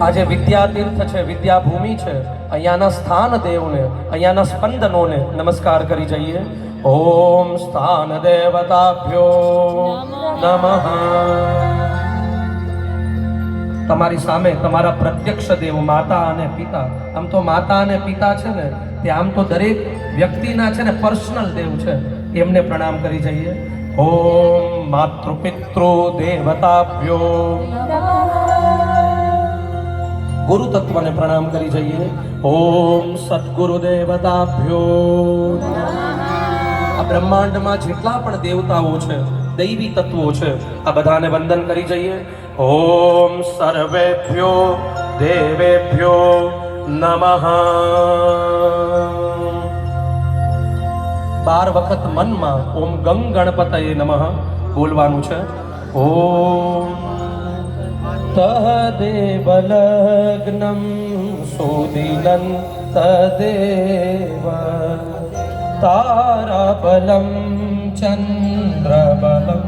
આજે વિદ્યાતીર્થ છે, વિદ્યાભૂમિ છે, અહીંયાના સ્થાન દેવને, અહીંયાના સ્પંદનોને નમસ્કાર કરી જઈએ. ઓમ સ્થાન દેવતાભ્યો નમઃ. તમારી સામે તમારા પ્રત્યક્ષ દેવ માતા અને પિતા. આમ તો માતા અને પિતા છે ને તે આમ તો દરેક વ્યક્તિના છે ને પર્સનલ દેવ છે, એમને પ્રણામ કરી જઈએ. ઓમ માતૃપિતૃ દેવતાભ્યો. ગુરુ તત્વને પ્રણામ કરી જઈએ. ઓમ સદગુરુ દેવતાભ્યો. આ બ્રહ્માંડમાં જેટલા પણ દેવતાઓ છે, દૈવી તત્વો છે, આ બધાને વંદન કરી જઈએ. ઓમ સર્વેભ્યો દેવેભ્યો નમઃ. 12 વખત મનમાં ઓમ ગંગ ગણપતયે નમઃ બોલવાનું છે. ઓમ તદેવ લગ્નમ સુદિનં તદેવ તારાબલમ ચંદ્રબલમ